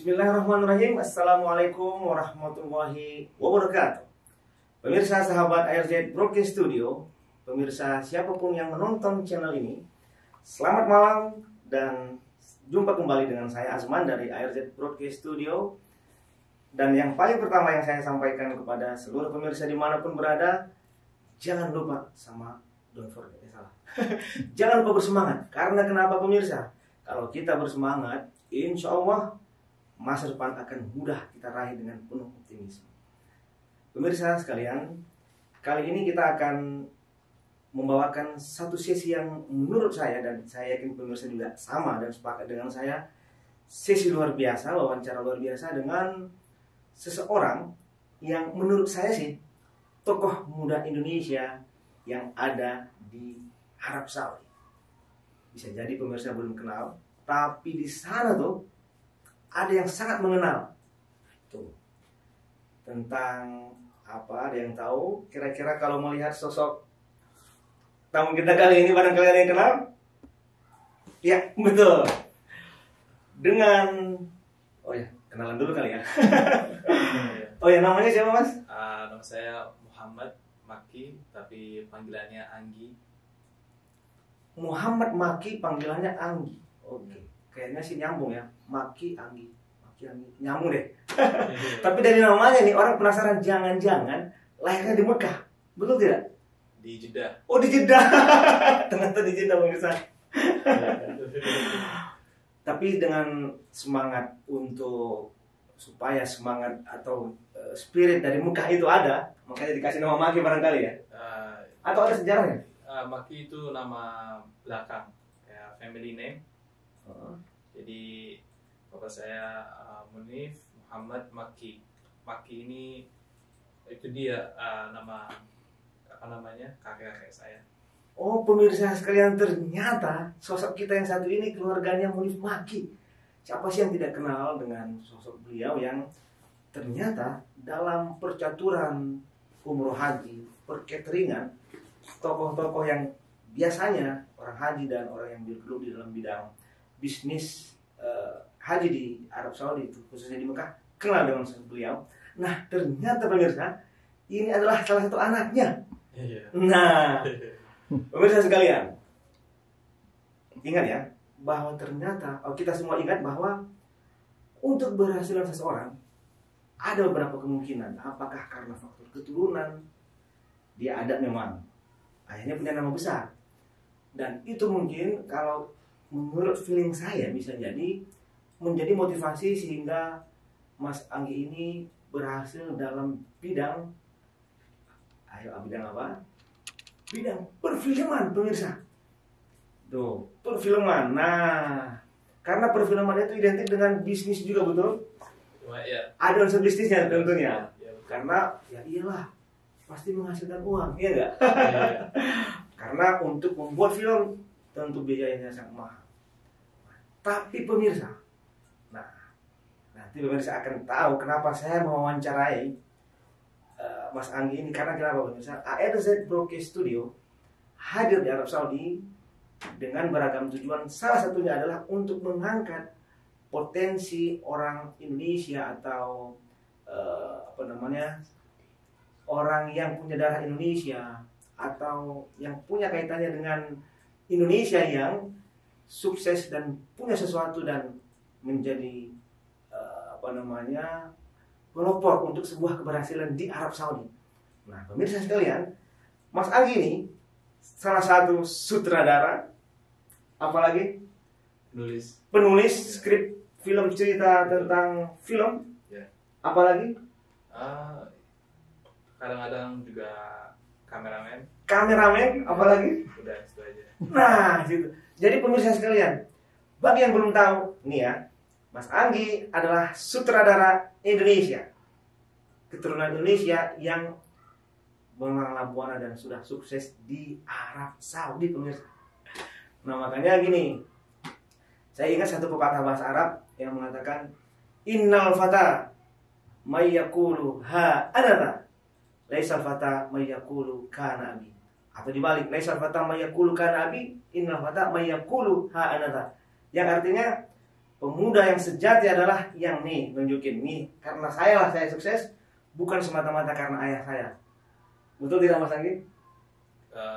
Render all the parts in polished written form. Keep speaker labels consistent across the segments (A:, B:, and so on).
A: Bismillahirrahmanirrahim. Assalamualaikum warahmatullahi wabarakatuh. Pemirsa sahabat ARZ Broadcast Studio, pemirsa siapapun yang menonton channel ini, selamat malam dan jumpa kembali dengan saya Azman dari ARZ Broadcast Studio. Dan yang paling pertama yang saya sampaikan kepada seluruh pemirsa dimanapun berada, jangan lupa don't forget, salah. Jangan lupa bersemangat. Karena kenapa pemirsa? Kalau kita bersemangat, insya Allah masa depan akan mudah kita raih dengan penuh optimisme. Pemirsa sekalian, kali ini kita akan membawakan satu sesi yang menurut saya, dan saya yakin pemirsa juga sama dan sepakat dengan saya, sesi luar biasa, wawancara luar biasa dengan seseorang yang menurut saya sih tokoh muda Indonesia yang ada di Arab Saudi. Bisa jadi pemirsa belum kenal, tapi di sana tuh ada yang sangat mengenal tuh tentang apa. Ada yang tahu kira-kira kalau melihat sosok tamu kita kali ini, barangkali ada yang kenal? Ya, betul. Dengan kenalan dulu kali ya. Oh ya, namanya siapa Mas?
B: Nama saya Muhammad Maki, tapi panggilannya Anggi.
A: Muhammad Maki, panggilannya Anggi. Oke. Kayaknya sih nyambung ya, Maki Anggi, nyambung deh. Tapi dari namanya nih orang penasaran, jangan-jangan lahirnya di Mekah, betul tidak?
B: Di Jeddah.
A: Oh, di Jeddah. Ternyata di Jeddah pemirsa. Tapi dengan semangat untuk supaya semangat atau spirit dari Mekah itu ada, makanya dikasih nama Maki barangkali ya. Atau ada sejarahnya?
B: Maki itu nama belakang, ya family name. Jadi bapak saya Munif Muhammad Maki. Maki ini itu dia nama kakek saya.
A: Oh pemirsa sekalian, ternyata sosok kita yang satu ini keluarganya Munif Maki. Siapa sih yang tidak kenal dengan sosok beliau yang ternyata dalam percaturan umroh haji, perkateringan, tokoh-tokoh yang biasanya orang haji dan orang yang bergelut di dalam bidang bisnis haji di Arab Saudi, itu khususnya di Mekah, kenal dengan beliau. Nah ternyata pemirsa, ini adalah salah satu anaknya. Nah pemirsa sekalian, ingat ya bahwa ternyata kita semua ingat bahwa untuk berhasilan seseorang ada beberapa kemungkinan. Apakah karena faktor keturunan, dia ada memang ayahnya punya nama besar, dan itu mungkin kalau menurut feeling saya bisa jadi menjadi motivasi sehingga Mas Anggi ini berhasil dalam bidang apa? Bidang perfilman pemirsa. Tuh, perfilman. Nah, karena perfilman itu identik dengan bisnis juga, betul?
B: Ya.
A: Ada unsur bisnisnya tentunya.
B: Ya,
A: karena ya iyalah pasti menghasilkan uang, iya enggak? Karena untuk membuat film tentu biayanya sangat mahal. Tapi pemirsa, nah nanti pemirsa akan tahu kenapa saya mewawancarai Mas Anggi ini. Karena kenapa pemirsa? ARZ Broadcast Studio hadir di Arab Saudi dengan beragam tujuan. Salah satunya adalah untuk mengangkat potensi orang Indonesia atau orang yang punya darah Indonesia atau yang punya kaitannya dengan Indonesia yang sukses dan punya sesuatu dan menjadi pelopor untuk sebuah keberhasilan di Arab Saudi. Nah pemirsa sekalian, Mas Anggi ini salah satu sutradara, apalagi penulis skrip film, cerita tentang film, apalagi
B: kadang-kadang juga
A: kameramen, apalagi
B: udah itu aja.
A: Nah gitu. Jadi pemirsa sekalian, bagi yang belum tahu nih ya, Mas Anggi adalah sutradara Indonesia, keturunan Indonesia yang mengarang buana dan sudah sukses di Arab Saudi pemirsa. Nah makanya gini, saya ingat satu pepatah bahasa Arab yang mengatakan innal fata may yaqulu ha anata laisal fata may yaqulu kana abi. Atau dibalik, laisal fata may yaqulu kana abi, innal fata may yaqulu ha anata. Yang artinya pemuda yang sejati adalah yang nih nunjukin nih, karena saya sukses bukan semata-mata karena ayah saya. Betul tidak Mas Anggi?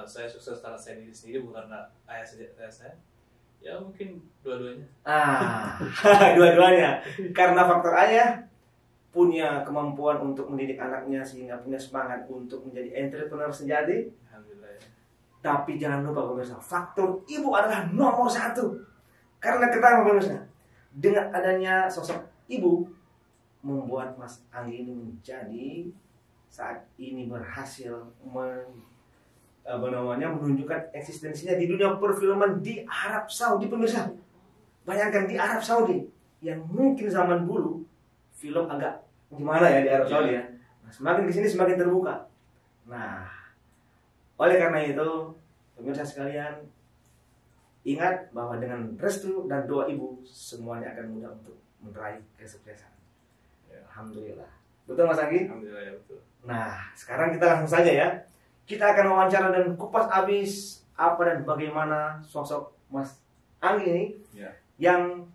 B: Saya sukses karena saya diri sendiri, bukan karena ayah saya. Ya mungkin dua-duanya.
A: Dua-duanya. Karena faktor ayah punya kemampuan untuk mendidik anaknya sehingga punya semangat untuk menjadi entrepreneur sejati.
B: Alhamdulillah ya.
A: Tapi jangan lupa pemirsa, faktor ibu adalah nomor satu. Karena ketahui pemirsa, dengan adanya sosok ibu membuat Mas Anggi ini menjadi saat ini berhasil menunjukkan eksistensinya di dunia perfilman di Arab Saudi pemirsa. Bayangkan di Arab Saudi yang mungkin zaman dulu film agak gimana ya di Arab Saudi ya. Nah, semakin kesini semakin terbuka. Nah, oleh karena itu pemirsa sekalian, ingat bahwa dengan restu dan doa ibu semuanya akan mudah untuk meraih kesuksesan.
B: Ya.
A: Alhamdulillah. Betul Mas Anggi?
B: Alhamdulillah ya, betul.
A: Nah, sekarang kita langsung saja ya. Kita akan wawancara dan kupas habis apa dan bagaimana sosok Mas Anggi ini yang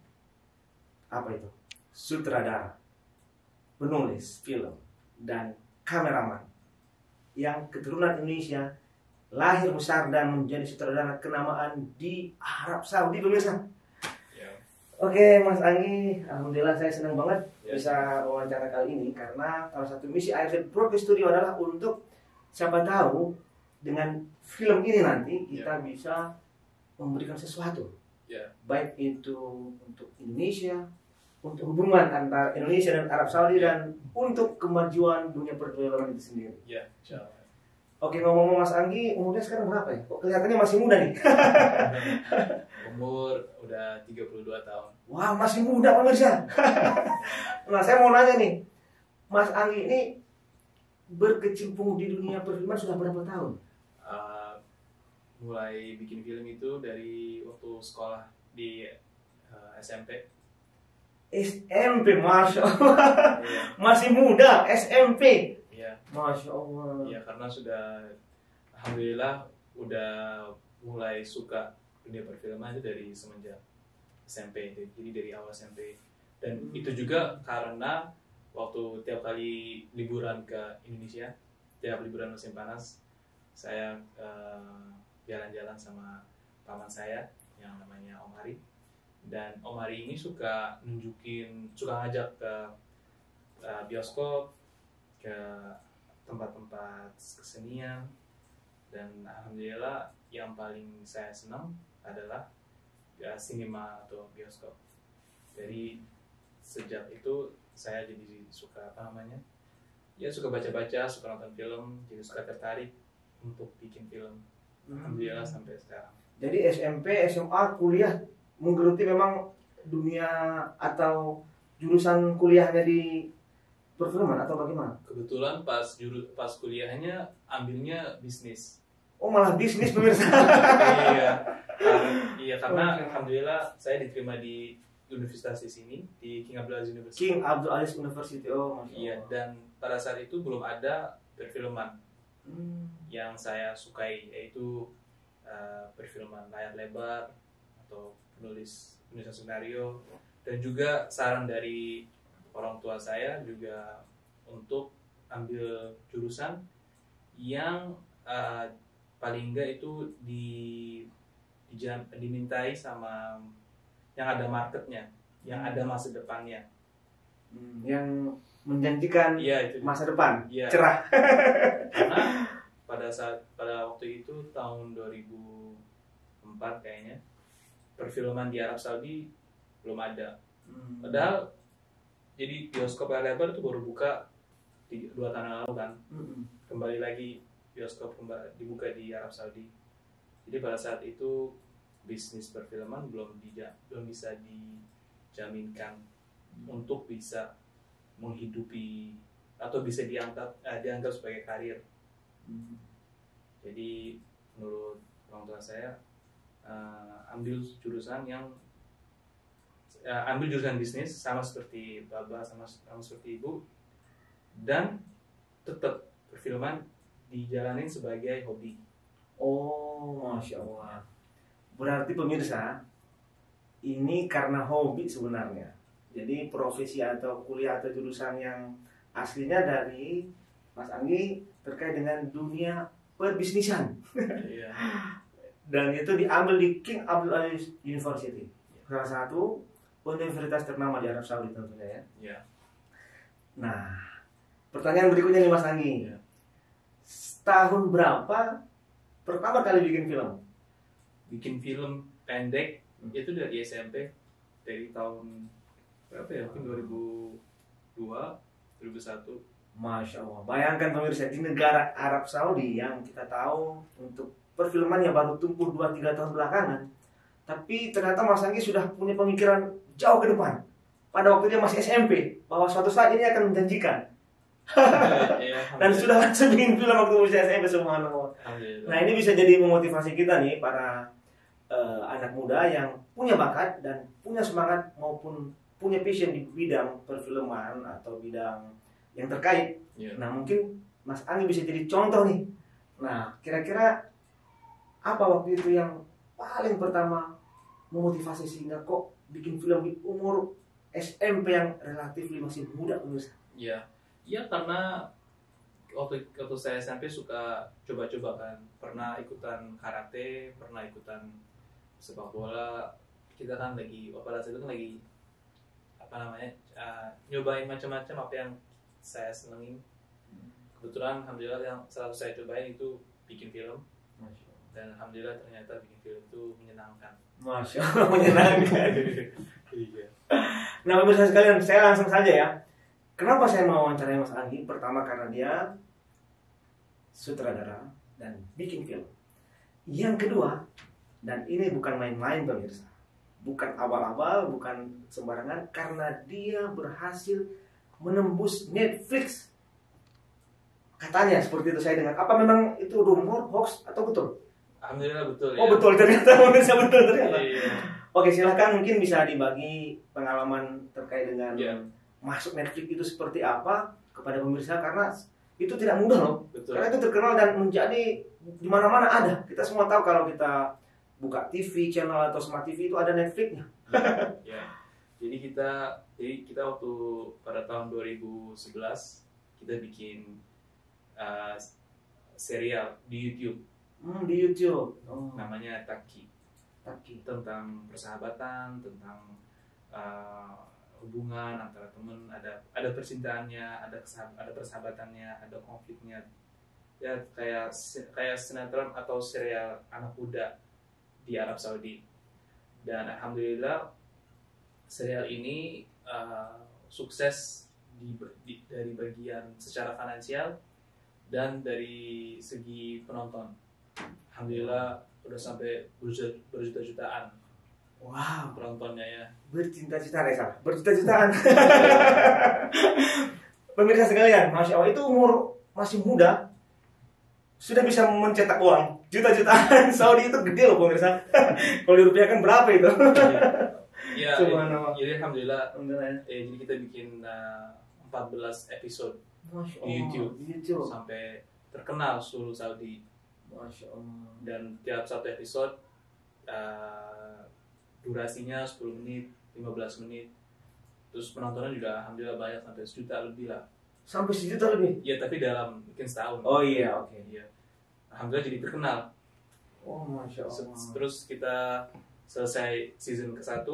A: apa itu? Sutradara, penulis film, dan kameraman yang keturunan Indonesia, lahir besar dan menjadi sutradara kenamaan di Arab Saudi pemirsa. Oke Mas Anggi, alhamdulillah saya senang banget bisa wawancara kali ini karena salah satu misi ARZ Broadcast Studio adalah untuk siapa tahu dengan film ini nanti kita bisa memberikan sesuatu, baik itu untuk Indonesia, untuk hubungan antara Indonesia dan Arab Saudi, dan untuk kemajuan dunia perfilman itu sendiri.
B: Ya, insyaallah.
A: Oke, ngomong-ngomong Mas Anggi, umurnya sekarang berapa ya? Kok kelihatannya masih muda nih?
B: Umur udah 32 tahun.
A: Wah, masih muda pemirsa. Nah, saya mau nanya nih, Mas Anggi ini berkecimpung di dunia perfilman sudah berapa tahun?
B: Mulai bikin film itu dari waktu sekolah di SMP.
A: SMP, Masya Allah. Masih muda, SMP.
B: Iya.
A: Masya Allah.
B: Iya, karena sudah, alhamdulillah, udah mulai suka dunia perfilman itu dari semenjak SMP. Jadi dari awal SMP. Dan itu juga karena waktu tiap kali liburan ke Indonesia, tiap liburan musim panas, saya jalan-jalan sama paman saya yang namanya Om Hari. Dan Om Hari ini suka ngajak ke bioskop, ke tempat-tempat kesenian, dan alhamdulillah yang paling saya senang adalah sinema atau bioskop. Jadi sejak itu saya jadi suka suka baca-baca, suka nonton film, jadi suka tertarik untuk bikin film. Alhamdulillah sampai sekarang.
A: Jadi SMP, SMA, kuliah menggeluti memang dunia atau jurusan kuliahnya di perfilman atau bagaimana?
B: Kebetulan pas kuliahnya ambilnya bisnis.
A: Oh, malah bisnis pemirsa.
B: Iya, karena alhamdulillah saya diterima di universitas di sini, di King Abdul Aziz University.
A: King Abdul Aziz University. Oh,
B: iya, dan pada saat itu belum ada perfilman yang saya sukai, yaitu perfilman layar lebar atau penulisan skenario, dan juga saran dari orang tua saya juga untuk ambil jurusan yang paling enggak itu dimintai sama yang ada marketnya, yang ada masa depannya,
A: yang menjanjikan masa depan cerah.
B: Karena pada waktu itu tahun 2004 kayaknya perfilman di Arab Saudi belum ada. Padahal jadi bioskop layar lebar itu baru buka 2 tahun lalu kan. Kembali lagi bioskop dibuka di Arab Saudi. Jadi pada saat itu bisnis perfilman belum bisa dijaminkan untuk bisa menghidupi atau bisa dianggap sebagai karir. Jadi menurut orang tua saya ambil jurusan bisnis sama seperti bapak, sama seperti ibu, dan tetap perfilman dijalanin sebagai hobi.
A: Oh, Masya Allah. Berarti pemirsa, ini karena hobi sebenarnya. Jadi profesi atau kuliah atau jurusan yang aslinya dari Mas Anggi terkait dengan dunia perbisnisan.
B: Iya.
A: Dan itu diambil di King Abdul Aziz University, salah satu universitas ternama di Arab Saudi tentunya ya.
B: Iya.
A: Nah, pertanyaan berikutnya nih Mas Anggi.
B: Iya.
A: Tahun berapa pertama kali bikin film?
B: Bikin film pendek itu dari SMP, dari tahun berapa ya? Mungkin 2002, 2001.
A: Masya Allah. Bayangkan pemirsa, di negara Arab Saudi yang kita tahu untuk perfilman yang baru tumbuh 2-3 tahun belakangan, tapi ternyata Mas Anggi sudah punya pemikiran jauh ke depan pada waktu dia masih SMP bahwa suatu saat ini akan menjanjikan.
B: Iya,
A: Dan sudah langsung bikin film waktu usia SMP, subhanallah. Nah, ini bisa jadi memotivasi kita nih para anak muda yang punya bakat dan punya semangat maupun punya passion di bidang perfilman atau bidang yang terkait.
B: Iya.
A: Nah, mungkin Mas Anggi bisa jadi contoh nih. Nah, kira-kira apa waktu itu yang paling pertama memotivasi sehingga kok bikin film di umur SMP yang relatif masih muda pemirsa?
B: Iya. Iya, karena waktu saya SMP suka coba-coba kan. Pernah ikutan karate, pernah ikutan sepak bola. Kita kan lagi, pada saat itu kan lagi nyobain macam-macam apa yang saya senengin. Kebetulan alhamdulillah yang selalu saya cobain itu bikin film. Dan alhamdulillah ternyata bikin film itu menyenangkan.
A: Masya Allah, menyenangkan.
B: Iya.
A: Nah, pemirsa sekalian, saya langsung saja ya. Kenapa saya mau wawancarai Mas Anggi? Pertama karena dia sutradara dan bikin film. Yang kedua, dan ini bukan main-main pemirsa, bukan abal-abal, bukan sembarangan, karena dia berhasil menembus Netflix. Katanya seperti itu saya dengar. Apa memang itu rumor, hoax, atau betul?
B: Alhamdulillah betul ya.
A: Oh betul ternyata, pemirsa betul ternyata.
B: Iya.
A: Oke, silakan mungkin bisa dibagi pengalaman terkait dengan
B: Iya.
A: masuk Netflix itu seperti apa kepada pemirsa, karena itu tidak mudah loh.
B: Betul.
A: Karena itu terkenal dan menjadi di mana-mana ada. Kita semua tahu kalau kita buka TV channel atau smart TV itu ada Netflix-nya.
B: Ya. Jadi kita waktu pada tahun 2011 kita bikin serial di YouTube.
A: Di YouTube.
B: Namanya Taki. Tentang persahabatan, tentang hubungan antara teman, ada percintaannya, ada persahabatannya, ada konfliknya. Ya kayak sinetron atau serial anak muda di Arab Saudi. Dan alhamdulillah serial ini sukses dari bagian secara finansial dan dari segi penonton. Alhamdulillah udah sampai berjuta-jutaan.
A: Wow,
B: penontonnya ya.
A: Bercinta-cinta Reza, berjuta-jutaan. Pemirsa sekalian, Masya Allah, itu umur masih muda sudah bisa mencetak uang juta-jutaan. Saudi itu gede loh pemirsa. Kalau dirupiahkan berapa itu?
B: Ya, jadi alhamdulillah. Jadi kita bikin 14 episode di YouTube sampai terkenal seluruh Saudi.
A: Masya Allah.
B: Dan tiap satu episode durasinya 10 menit, 15 menit. Terus penontonnya juga alhamdulillah banyak, sampai 1 juta lebih lah.
A: Sampai 1 juta lebih?
B: Iya, tapi dalam mungkin setahun.
A: Oh iya, oke.
B: Iya. Alhamdulillah jadi terkenal.
A: Oh, Masya Allah.
B: Terus kita selesai season ke-1,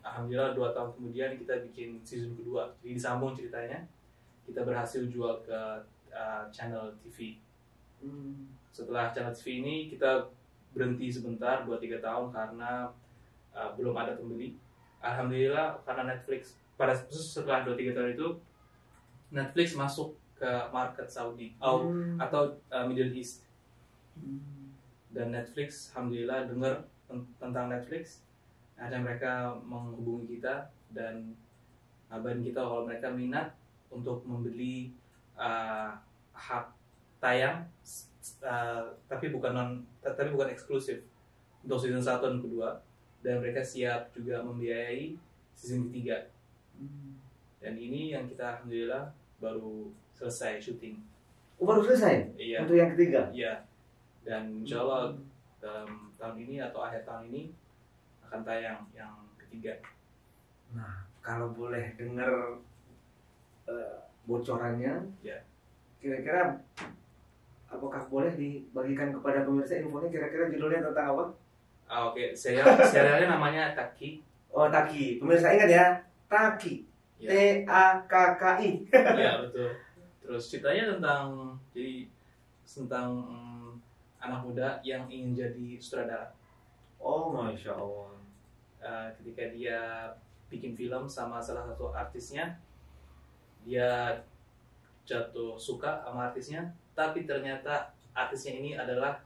B: alhamdulillah 2 tahun kemudian kita bikin season kedua. Jadi disambung ceritanya. Kita berhasil jual ke channel TV. Setelah channel TV ini kita berhenti sebentar 2-3 tahun karena belum ada pembeli. Alhamdulillah karena Netflix setelah 2-3 tahun itu Netflix masuk ke market Saudi atau Middle East. Dan Netflix alhamdulillah dengar tentang Netflix. Ada mereka menghubungi kita dan ngabarin kita kalau mereka minat untuk membeli hak tayang, tapi bukan eksklusif untuk season 1 dan kedua, dan mereka siap juga membiayai season ketiga. Dan ini yang kita alhamdulillah baru selesai syuting.
A: Oh, baru selesai?
B: Iya.
A: Untuk yang ketiga?
B: Iya. Dan insya Allah dalam tahun ini atau akhir tahun ini akan tayang yang ketiga.
A: Nah, kalau boleh dengar bocorannya,
B: Ya.
A: kira-kira apakah boleh dibagikan kepada pemirsa infonya kira-kira judulnya tentang apa?
B: Oke, serialnya namanya Taki.
A: Oh, Taki. Pemirsa ingat ya, Taki.
B: Ya.
A: Takki.
B: Ya, betul. Terus ceritanya tentang anak muda yang ingin jadi sutradara.
A: Oh, Masya Allah.
B: Ketika dia bikin film sama salah satu artisnya, dia jatuh suka sama artisnya, tapi ternyata artisnya ini adalah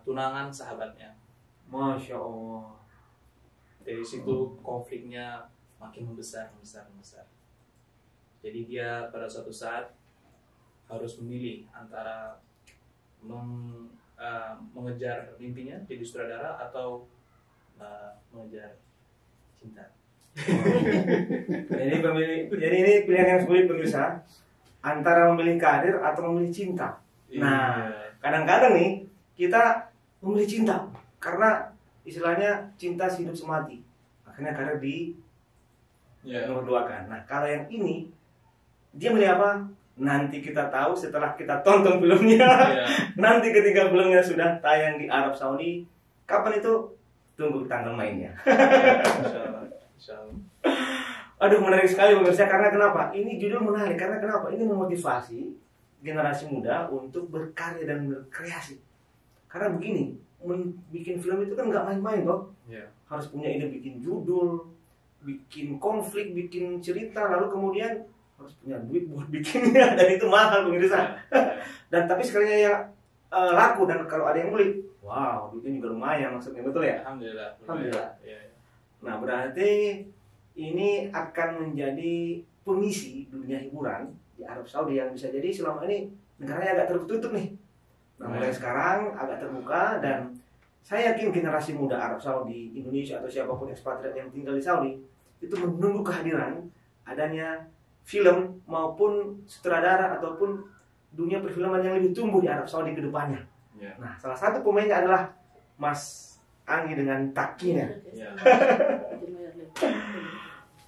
B: tunangan sahabatnya.
A: Masya Allah.
B: Dari situ konfliknya makin membesar. Jadi dia pada suatu saat harus memilih antara mengejar mimpinya jadi sutradara atau mengejar cinta.
A: Jadi ini pilihan yang sulit pemirsa, antara memilih karir atau memilih cinta. Nah, kadang-kadang nih kita memilih cinta karena istilahnya cinta hidup semati. Akhirnya karir nomor 2 kan. Nah, kalau yang ini dia milih apa? Nanti kita tahu setelah kita tonton filmnya. Nanti ketika filmnya sudah tayang di Arab Saudi, kapan itu? Tunggu tanggal mainnya.
B: Insyaallah.
A: Aduh, menarik sekali pemirsa, karena kenapa? Ini judul menarik karena kenapa? Ini memotivasi generasi muda untuk berkarya dan berkreasi. Karena begini, bikin film itu kan nggak main-main toh. Harus punya ide bikin judul, bikin konflik, bikin cerita, lalu kemudian harus punya duit buat bikinnya, dan itu mahal pemirsa. Dan tapi sekalinya ya laku, dan kalau ada yang beli, wow, duitnya juga lumayan maksudnya, betul ya?
B: Alhamdulillah. Ya.
A: Nah, berarti ini akan menjadi pengisi dunia hiburan di Arab Saudi yang bisa jadi selama ini negaranya agak tertutup nih. Nah, mulai sekarang agak terbuka, dan saya yakin generasi muda Arab Saudi, Indonesia atau siapapun ekspatriat yang tinggal di Saudi itu menunggu kehadiran adanya film maupun sutradara ataupun dunia perfilman yang lebih tumbuh di Arab Saudi ke depannya. Nah, salah satu pemainnya adalah Mas Anggi dengan Takinya.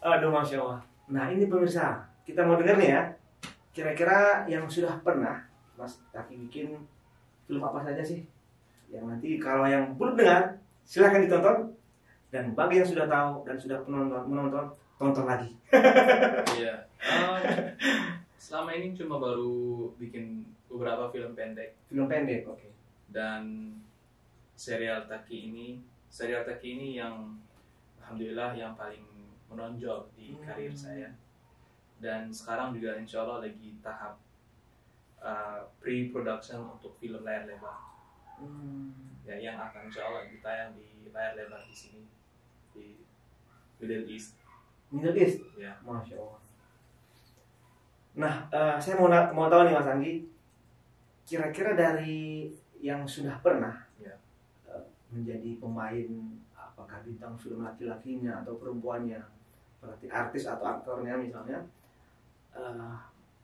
A: Aduh, Masya Allah. Nah, ini pemirsa, kita mau dengar nih ya, kira-kira yang sudah pernah Mas Taki bikin film apa saja sih? Yang nanti kalau yang belum dengar, silahkan ditonton. Dan bagi yang sudah tahu dan sudah menonton, tonton lagi.
B: Iya. Selama ini cuma baru bikin beberapa film pendek.
A: Film pendek, oke.
B: Dan serial Taki ini yang alhamdulillah yang paling menonjol di karir saya. Dan sekarang juga insya Allah lagi tahap pre-production untuk film layar lebar. Ya, yang akan insya Allah ditayang di layar lebar di sini di Middle East.
A: Middle East?
B: Ya.
A: Masya Allah. Nah, saya mau tahu nih Mas Anggi, kira-kira dari yang sudah pernah menjadi pemain, apakah bintang film laki-lakinya atau perempuannya, berarti artis atau aktornya misalnya,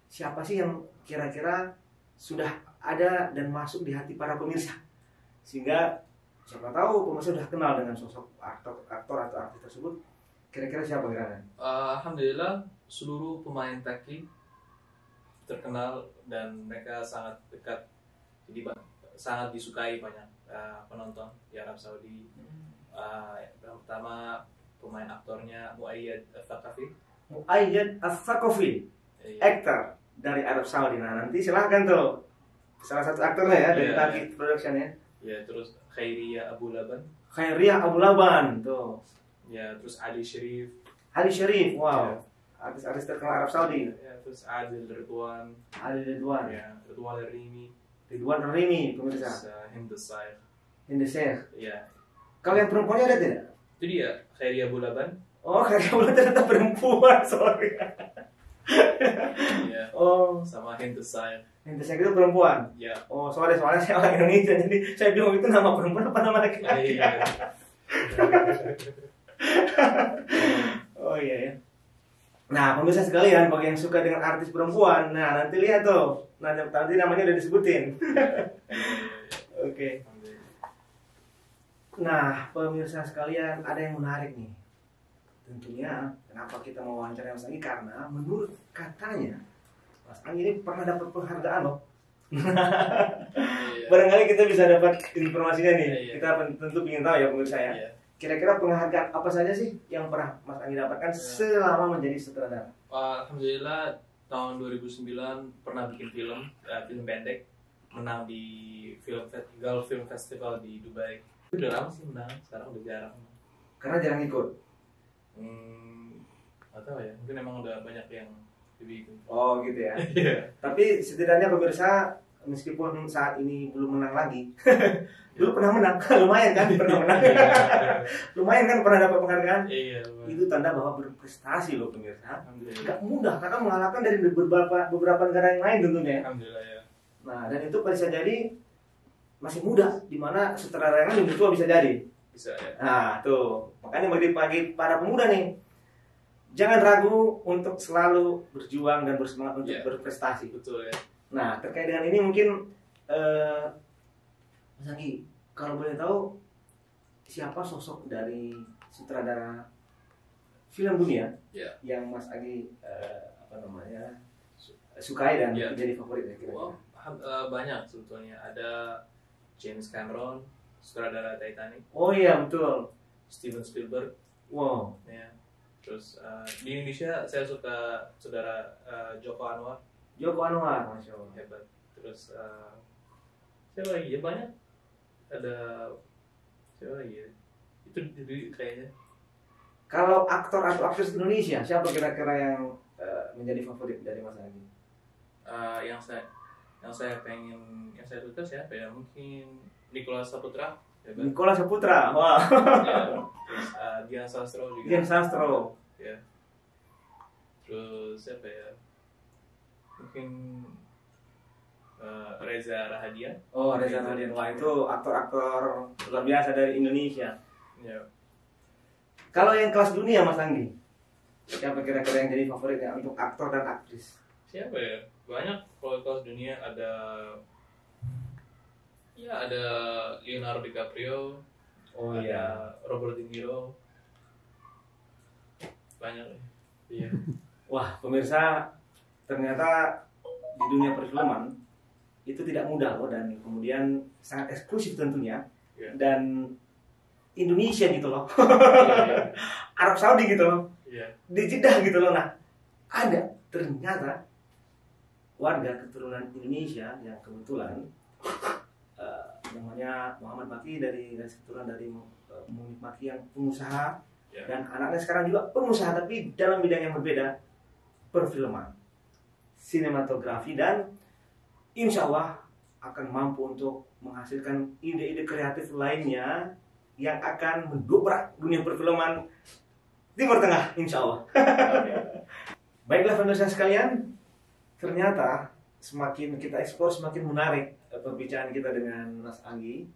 A: siapa sih yang kira-kira sudah ada dan masuk di hati para pemirsa, sehingga siapa tahu pemirsa sudah kenal dengan sosok aktor atau artis tersebut, kira-kira siapa kira-kira?
B: Alhamdulillah seluruh pemain Taki terkenal dan mereka sangat dekat, jadi sangat disukai banyak penonton di Arab Saudi. Yang pertama pemain aktornya Muayyad Al-Thaqafi.
A: Muayyad Al-Thaqafi, aktor dari Arab Saudi. Nah, nanti silahkan tuh salah satu aktornya ya dari Taki Production ya.
B: Ya, terus Khairiyah Abu Laban.
A: Khairiyah Abu Laban tuh.
B: Ya, terus Ali Sharif.
A: Ali Sharif, wow. Artis-artis terkenal Arab Saudi.
B: Ya, terus Adil Ridwan.
A: Adil Ridwan.
B: Ya, Ridwan Rimi.
A: Ridwan Rimi, pemirsa.
B: Terus Hind Sair.
A: Hind Sair.
B: Ya.
A: Kalau yang perempuannya ada tidak?
B: Itu dia, Khairiyah Abu Laban.
A: Oh, Khairiyah Abu Laban ternyata perempuan, sorry.
B: Ya.
A: Oh,
B: sama Hind Sair.
A: Hind Sair itu perempuan.
B: Ya.
A: Oh, soalnya saya orang Indonesia, jadi saya bingung itu nama perempuan apa nama laki-laki.
B: Iya.
A: Oh iya ya. Nah, pemirsa sekalian, bagi yang suka dengan artis perempuan, nah nanti lihat tuh, nanti namanya udah disebutin. Oke. Nah, pemirsa sekalian, ada yang menarik nih. Tentunya, kenapa kita mau wawancara Mas Anggi? Karena menurut katanya, Mas Anggi ini pernah dapat penghargaan loh.
B: Iya.
A: Barangkali kita bisa dapat informasinya nih.
B: Iya.
A: Kita tentu ingin tahu ya pemirsa ya.
B: Iya.
A: Kira-kira penghargaan apa saja sih yang pernah Mas Anggi dapatkan selama menjadi sutradara?
B: Alhamdulillah tahun 2009 pernah bikin film pendek, menang di Gulf Film Festival di Dubai. Udah lama sih menang, sekarang udah jarang.
A: Karena jarang ikut.
B: Nggak tahu ya, mungkin emang udah banyak yang lebih ikut.
A: Oh gitu ya.
B: Iya.
A: Tapi setidaknya pemirsa, meskipun saat ini belum menang lagi, dulu pernah menang. Lumayan kan pernah menang. Lumayan kan pernah dapat penghargaan.
B: Iya.
A: Itu tanda bahwa berprestasi loh pemirsa.
B: Alhamdulillah.
A: Gak mudah karena mengalahkan dari beberapa negara yang lain tentunya.
B: Alhamdulillah ya.
A: Nah, dan itu bisa jadi masih muda, di mana sutradara yang lebih tua bisa jadi.
B: Bisa ya.
A: Nah, tuh. Makanya bagi para pemuda nih, jangan ragu untuk selalu berjuang dan bersemangat untuk berprestasi.
B: Betul ya.
A: Nah, terkait dengan ini mungkin Mas Anggi, kalau boleh tahu siapa sosok dari sutradara film dunia yang Mas Anggi sukai dan jadi favorit ya kira-kira?
B: Banyak sebetulnya. Ada James Cameron, sutradara Titanic.
A: Oh iya betul.
B: Steven Spielberg.
A: Wow.
B: Ya. Terus di Indonesia saya suka saudara Joko Anwar.
A: Joko Anwar, Masya Allah.
B: Hebat. Terus siapa lagi ya, banyak. Ada siapa lagi ya? Itu kayaknya.
A: Kalau aktor atau aktris Indonesia, siapa kira-kira yang menjadi favorit dari Mas Anggi?
B: Yang saya suka siapa ya? Mungkin Nicholas Saputra. Hebat.
A: Nicholas Saputra, wah.
B: Ya. Terus Dian Sastro juga.
A: Dian Sastro.
B: Ya. Terus siapa ya? Mungkin Reza Rahadian.
A: Oh, Reza Rahadian. Wah, itu aktor-aktor luar biasa dari Indonesia.
B: Ya.
A: Kalau yang kelas dunia Mas Anggi, siapa kira-kira yang jadi favoritnya untuk aktor dan aktris?
B: Siapa ya? Banyak. Kalau kelas dunia ada Leonardo DiCaprio.
A: Oh
B: ada Robert De Niro. Banyak. Iya.
A: Wah, pemirsa, ternyata di dunia perfilman itu tidak mudah loh, dan kemudian sangat eksklusif tentunya. Dan Indonesia gitu loh. Arab Saudi gitu loh. Di Jeddah gitu loh. Nah, ada ternyata warga keturunan Indonesia yang kebetulan namanya Muhammad Maki dari keturunan dari Muhammad Maki yang pengusaha, dan anaknya sekarang juga pengusaha tapi dalam bidang yang berbeda, perfilman, sinematografi, dan insya Allah akan mampu untuk menghasilkan ide-ide kreatif lainnya yang akan mendobrak dunia perfilman Timur Tengah, insya Allah. Baiklah pemirsa sekalian, ternyata semakin kita eksplor semakin menarik perbincangan kita dengan Mas Anggi.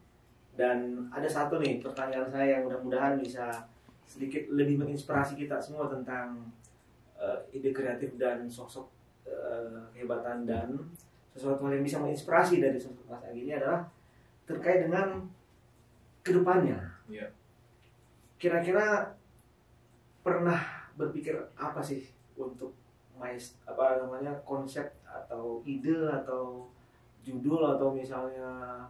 A: Dan ada satu nih pertanyaan saya yang mudah-mudahan bisa sedikit lebih menginspirasi kita semua tentang ide kreatif dan sosok kehebatan dan sesuatu yang bisa menginspirasi dari sosok Mas Anggi ini adalah terkait dengan kedepannya. Kira-kira pernah berpikir apa sih untuk konsep atau ide atau judul atau misalnya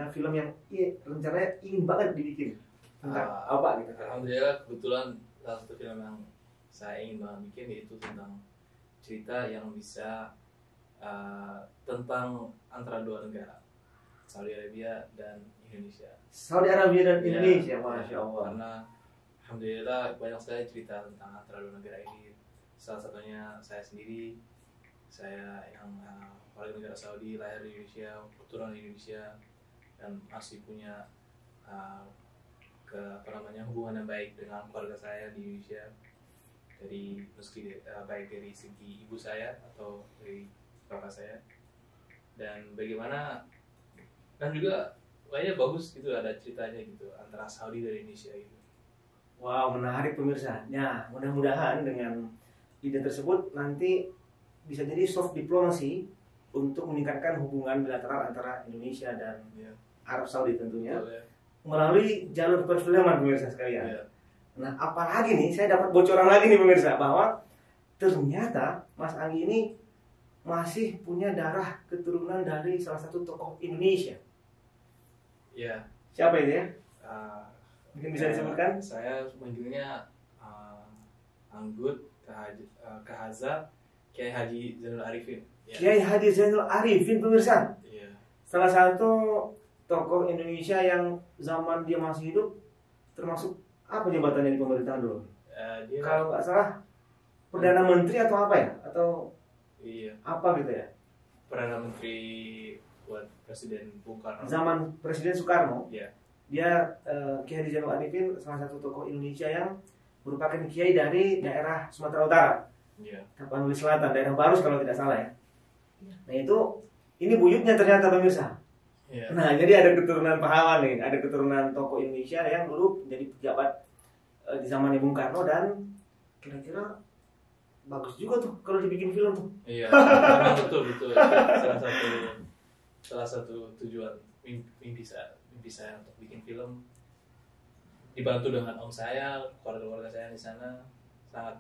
A: film yang rencananya ingin banget dibikin tentang apa gitu?
B: Alhamdulillah kebetulan salah satu film yang saya ingin banget bikin yaitu tentang cerita yang bisa tentang antara dua negara, Saudi Arabia dan Indonesia.
A: Saudi Arabia dan Indonesia, Masya Allah.
B: Karena alhamdulillah banyak sekali cerita tentang antara dua negara ini. Salah satunya saya sendiri, saya yang warga negara Saudi, lahir di Indonesia, keturunan Indonesia, dan masih punya hubungan yang baik dengan keluarga saya di Indonesia, dari baik dari segi ibu saya atau dari bapak saya, dan bagaimana, dan juga kayaknya bagus gitu, ada ceritanya gitu antara Saudi dan Indonesia gitu.
A: Wow, menarik pemirsa. Nah, mudah-mudahan dengan ide tersebut nanti bisa jadi soft diplomasi untuk meningkatkan hubungan bilateral antara Indonesia dan Arab Saudi tentunya. melalui jalur perfilman pemirsa sekalian.
B: Iya.
A: Nah, apalagi nih saya dapat bocoran lagi nih pemirsa bahwa ternyata Mas Anggi ini masih punya darah keturunan dari salah satu tokoh Indonesia.
B: Iya.
A: Siapa itu ya?
B: Uh,
A: Mungkin bisa disebutkan?
B: Saya manggilnya Anggut Kahaza Kiai Haji Zainul Arifin. Ya.
A: Kiai Haji Zainul Arifin pemirsa.
B: Iya.
A: Salah satu tokoh Indonesia yang zaman dia masih hidup termasuk apa jabatannya di pemerintahan dulu?
B: Dia
A: Kalau nggak salah Perdana Menteri atau apa ya? Atau
B: iya,
A: apa gitu ya?
B: Perdana Menteri buat Presiden Bung Karno.
A: Zaman Presiden Soekarno.
B: Iya.
A: Dia Kiai Haji Zainul Arifin salah satu tokoh Indonesia yang merupakan kiai dari daerah Sumatera Utara,
B: Iya.
A: Tapanuli Selatan, daerah Barus kalau tidak salah ya. Nah itu ini buyutnya ternyata pemirsa.
B: Iya.
A: Nah jadi ada keturunan pahlawan nih, ada keturunan tokoh Indonesia yang dulu jadi pejabat di zaman Bung Karno dan kira-kira bagus juga tuh kalau dibikin film tuh.
B: Iya, betul. Salah satu tujuan mimpi saya untuk bikin film, dibantu dengan om saya, keluarga saya di sana, sangat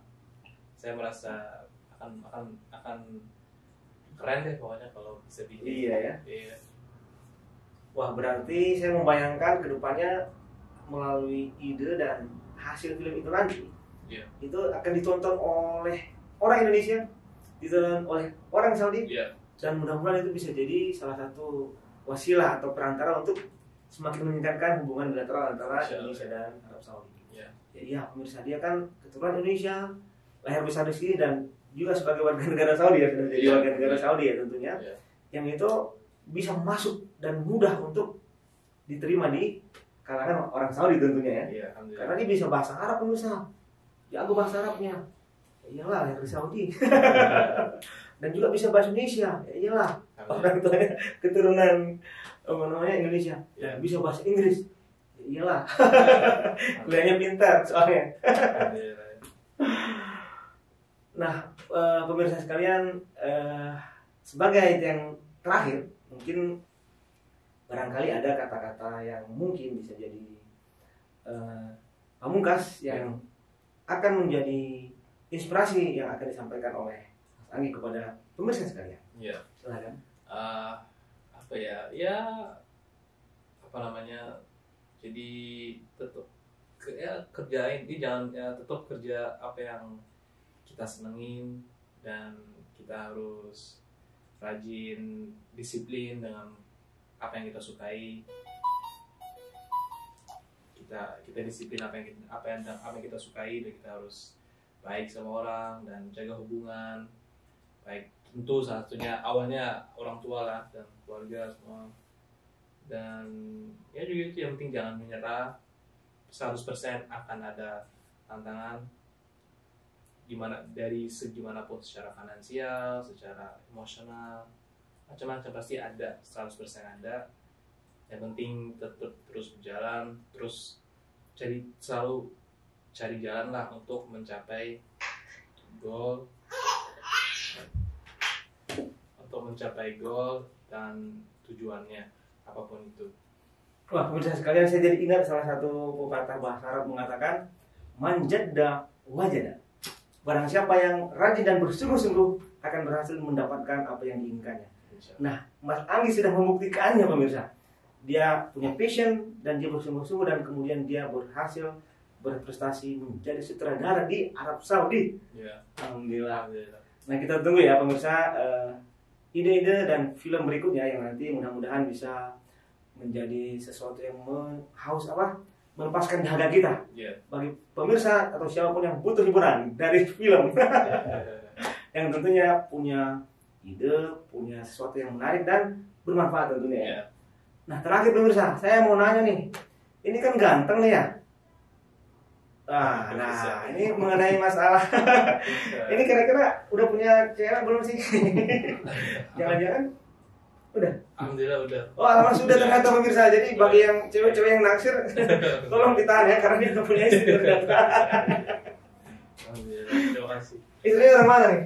B: saya merasa akan keren deh pokoknya kalau bisa bikin.
A: Iya ya.
B: Iya.
A: Wah berarti saya membayangkan kedepannya melalui ide dan hasil film itu nanti,
B: Iya.
A: itu akan ditonton oleh orang Indonesia, ditonton oleh orang Saudi,
B: Iya.
A: dan mudah-mudahan itu bisa jadi salah satu wasilah atau perantara untuk semakin meningkatkan hubungan bilateral antara Indonesia dan Arab Saudi.
B: Iya.
A: Jadi ya pemirsa, dia kan keturunan Indonesia, lahir besar di sini dan juga sebagai warga negara Saudi ya, sudah jadi
B: Iya.
A: warga negara Saudi ya tentunya,
B: Iya.
A: yang itu bisa masuk dan mudah untuk diterima di kalangan orang Saudi tentunya ya.
B: Iya, alhamdulillah.
A: Karena dia bisa bahasa Arab pemirsa, jago bahasa Arabnya. Ya iyalah dari Saudi. Dan juga bisa bahasa Indonesia. Ya iyalah orang tuanya keturunan apa namanya Indonesia.
B: Ya.
A: Dan bisa bahasa Inggris. Ya iyalah. Kuliahnya pintar soalnya.
B: Alhamdulillah.
A: Nah, pemirsa sekalian, sebagai yang terakhir, mungkin barangkali ada kata-kata yang mungkin bisa jadi pamungkas yang akan menjadi inspirasi yang akan disampaikan oleh Mas Anggi kepada pemirsa sekalian.
B: Iya.
A: Silakan.
B: Apa ya? Ya apa namanya? Jadi tetap kerjain, ini jangan ya, tetap kerja apa yang kita senengin dan kita harus rajin, disiplin dengan apa yang kita sukai. Kita disiplin apa yang kita sukai, dan kita harus baik sama orang dan jaga hubungan baik, tentu salah satunya awalnya orang tua lah dan keluarga semua, dan ya juga itu yang penting jangan menyerah. 100% akan ada tantangan dari segi manapun, secara finansial, secara emosional, macam-macam pasti ada, 100% ada. Yang penting tetap terus berjalan, terus selalu cari jalan lah untuk mencapai goal dan tujuannya apapun itu.
A: Wah, pemirsa sekalian, saya jadi ingat salah satu pepatah bahasa Arab mengatakan manjadda wajada. Barang siapa yang rajin dan bersungguh-sungguh akan berhasil mendapatkan apa yang diinginkannya. Nah, Mas Anggi sudah membuktikannya pemirsa. Dia punya passion dan dia bersungguh-sungguh dan kemudian dia berhasil berprestasi menjadi sutradara di Arab Saudi.
B: Ya.
A: Alhamdulillah. Nah, kita tunggu ya pemirsa ide-ide dan film berikutnya yang nanti mudah-mudahan bisa menjadi sesuatu yang melepaskan dahaga kita.
B: Yeah.
A: Bagi pemirsa atau siapapun yang butuh hiburan dari film. Yang tentunya punya ide, punya sesuatu yang menarik dan bermanfaat tentunya ya.
B: Yeah.
A: Nah, terakhir pemirsa, saya mau nanya nih. Ini kan ganteng nih ya. Nah, ini mengenai masalah. Ini kira-kira udah punya cewek belum sih? Jangan-jangan udah?
B: Alhamdulillah udah.
A: Oh, alhamdulillah sudah ternyata pemirsa. Jadi bagi yang cewek-cewek yang naksir, tolong ditahan ya karena dia udah punya istri.
B: Alhamdulillah, terima kasih.
A: Istrinya orang mana nih?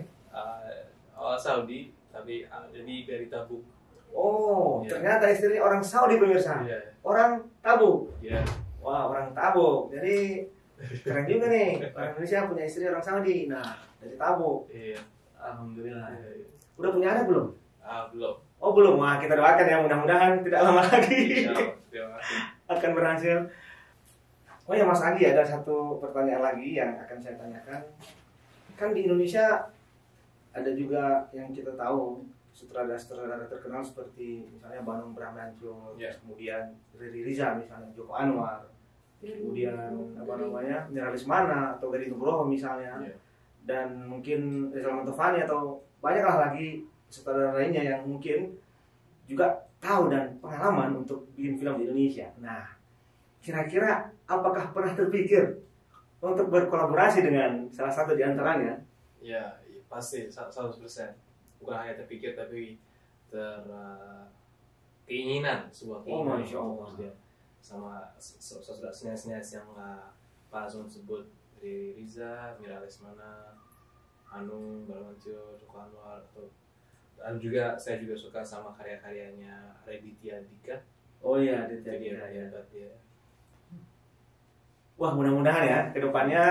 B: Saudi, tapi jadi dari Tabuk.
A: Oh,
B: Ya.
A: ternyata istrinya orang Saudi pemirsa.
B: Iya.
A: Orang Tabuk.
B: Ya.
A: Tabuk. Jadi keren juga nih, orang Indonesia punya istri orang Saudi. Nah, dari Tabuk.
B: Iya.
A: Alhamdulillah.
B: Iya, iya.
A: Udah punya anak belum?
B: Belum.
A: Oh belum. Wah, kita doakan ya, mudah-mudahan tidak lama lagi
B: Insyaallah. Terima kasih.
A: akan berhasil. Oh ya Mas Anggi, ada satu pertanyaan lagi yang akan saya tanyakan. Kan di Indonesia ada juga yang kita tahu sutradara-sutradara terkenal seperti misalnya Bandung Bramantyo,
B: Yeah.
A: kemudian Riri Riza misalnya, Joko Anwar, kemudian apa namanya Niralis Mana atau Gading Nugroho misalnya,
B: Yeah.
A: dan mungkin Rizal Mantovani atau banyaklah lagi sutradara lainnya yang mungkin juga tahu dan pengalaman untuk bikin film di Indonesia. Nah, kira-kira apakah pernah terpikir untuk berkolaborasi dengan salah satu di antaranya?
B: Ya, pasti 100%. Bukan hanya terpikir tapi keinginan, sebuah keinginan.
A: Masya Allah.
B: Maksudnya sama senior-senior yang Pak Azon sebut, dari Riza, Mira Lesmana, Hanung Bramantyo, Joko Anwar, dan juga saya juga suka sama karya-karyanya Raditya Dika.
A: Oh iya,
B: Jadi
A: Dika.
B: ya, ya.
A: Wah, mudah-mudahan ya kedepannya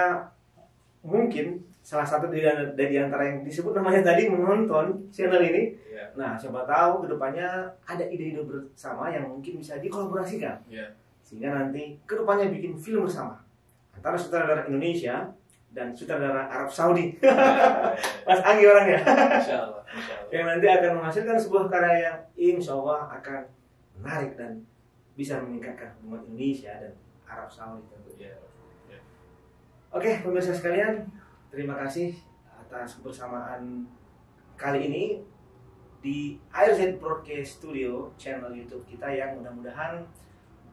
A: mungkin salah satu dari antara yang disebut namanya tadi menonton channel ini.
B: Ya.
A: Nah, siapa tahu kedepannya ada ide-ide bersama yang mungkin bisa dikolaborasikan.
B: Ya.
A: Sehingga nanti kedepannya bikin film bersama antara sutradara Indonesia dan sutradara Arab Saudi. Mas Anggi orangnya.
B: Insyaallah, insyaallah.
A: Yang nanti akan menghasilkan sebuah karya yang insya Allah akan menarik dan bisa meningkatkan hubungan Indonesia dan Arab Saudi tentunya.
B: Ya.
A: Oke, pemirsa sekalian, terima kasih atas kebersamaan kali ini di AirZ Broadcast Studio, channel YouTube kita yang mudah-mudahan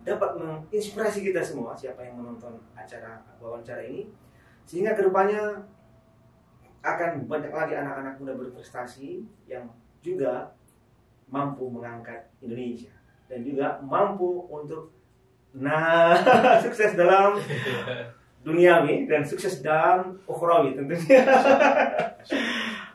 A: dapat menginspirasi kita semua siapa yang menonton acara wawancara ini, sehingga kedepannya akan banyak lagi anak-anak muda berprestasi yang juga mampu mengangkat Indonesia dan juga mampu untuk sukses dalam duniawi dan sukses dalam ukhrawi tentunya.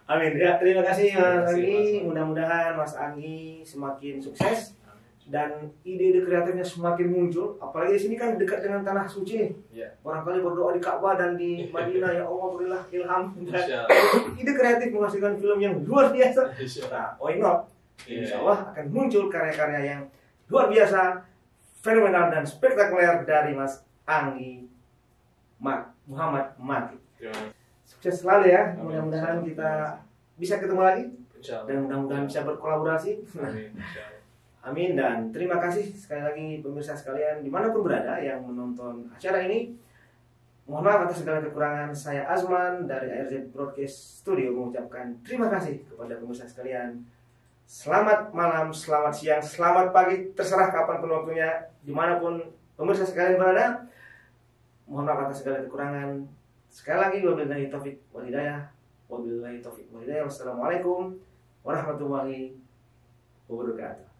A: Amin. Ya, terima kasih Mas Anggi. Mudah-mudahan Mas Anggi semakin sukses dan ide-ide kreatifnya semakin muncul. Apalagi di sini kan dekat dengan tanah suci nih.
B: Ya.
A: Barangkali berdoa di Ka'bah dan di Madinah, ya Allah berilah ilham.
B: Insyaallah.
A: Ide kreatif menghasilkan film yang luar biasa.
B: Insyaallah.
A: Nah, why not? Insya Allah akan muncul karya-karya yang luar biasa, fenomenal dan spektakuler dari Mas Anggi Muhammad Mati.
B: Terima kasih.
A: Sukses selalu ya.
B: Amin.
A: Mudah-mudahan kita bisa ketemu lagi
B: Insyaallah.
A: dan mudah-mudahan bisa berkolaborasi.
B: Amin. Insyaallah.
A: Amin, dan terima kasih sekali lagi pemirsa sekalian dimanapun berada yang menonton acara ini. Mohon maaf atas segala kekurangan. Saya Azman dari AirZ Broadcast Studio mengucapkan terima kasih kepada pemirsa sekalian. Selamat malam, selamat siang, selamat pagi, terserah kapanpun waktunya, dimanapun pemirsa sekalian berada. Mohon maaf atas segala kekurangan. Sekali lagi, wabillahi taufik wal hidayah. Wabillahi taufik wal hidayah. Wassalamualaikum warahmatullahi wabarakatuh.